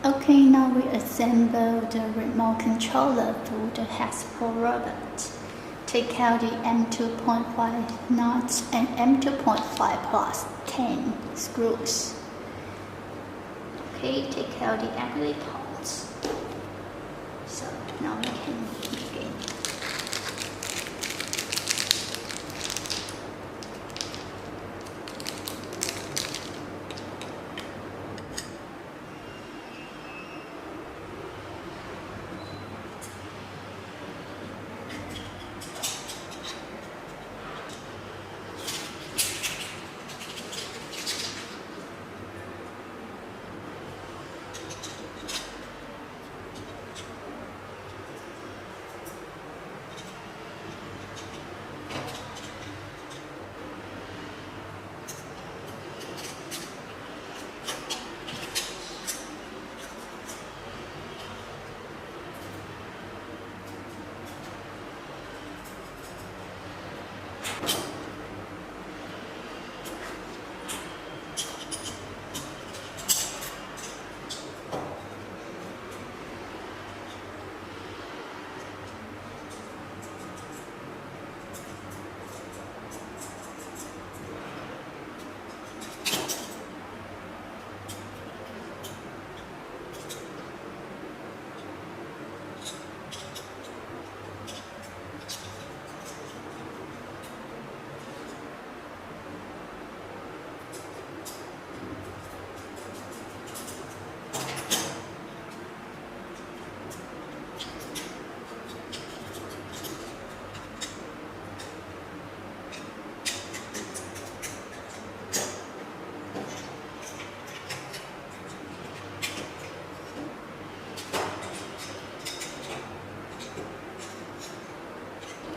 Okay, now we assemble the remote controller for the Hexapod robot. Take out the M2.5 nuts and M2.5 plus 10 screws. Okay, take out the ugly parts. So now we can begin.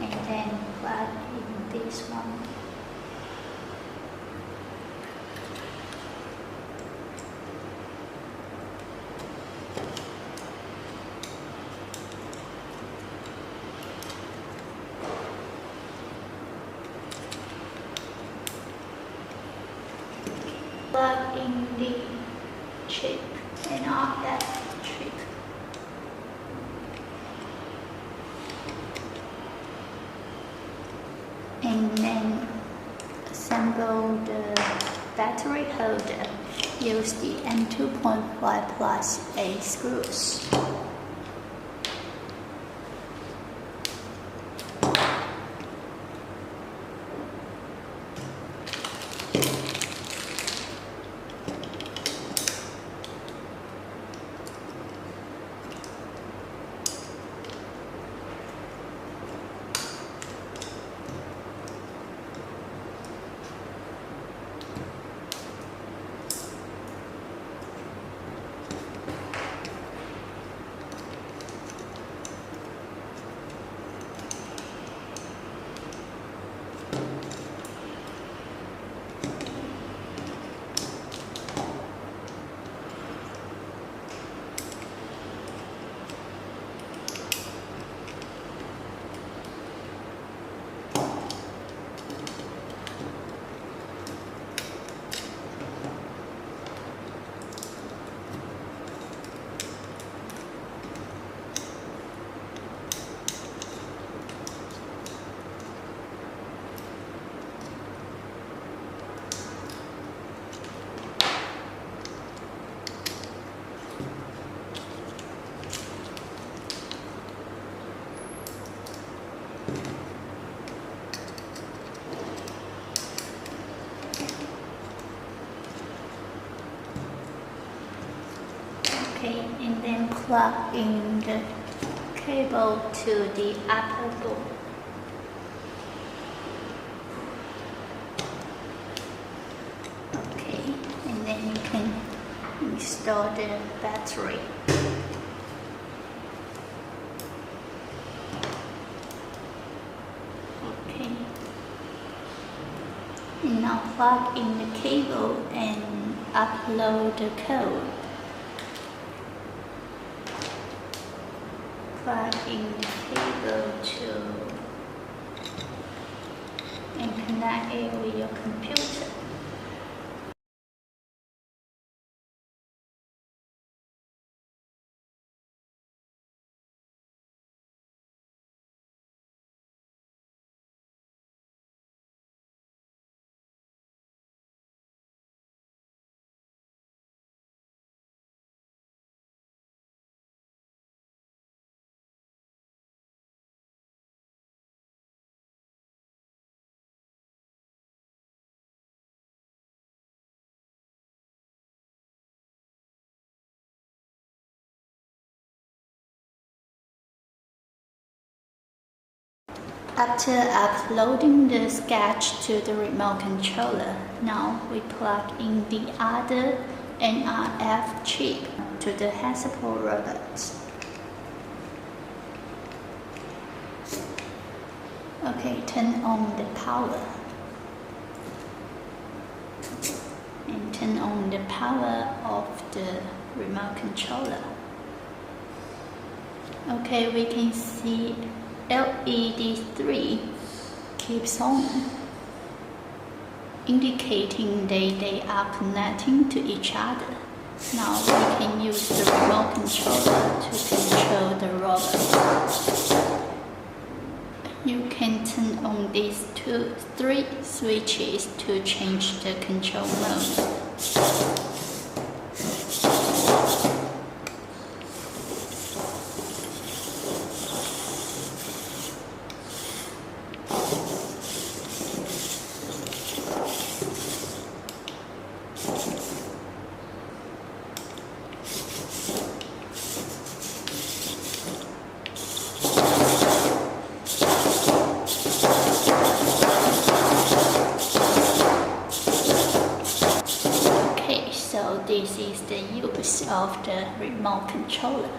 And then plug in this one. Plug in the chip and off that chip. And then assemble the battery holder. Use the M2.5 plus 8 screws. Okay, and then plug in the cable to the upper board. Okay, and then you can install the battery. Okay, and now plug in the cable and upload the code. Plug in the cable to and connect it with your computer. After uploading the sketch to the remote controller, now we plug in the other NRF chip to the Hexapod robot. Okay, turn on the power. And turn on the power of the remote controller. Okay, we can see LED 3 keeps on, indicating they are connecting to each other. Now we can use the remote controller to control the robot. You can turn on these 3 switches to change the control mode. So this is the use of the remote controller.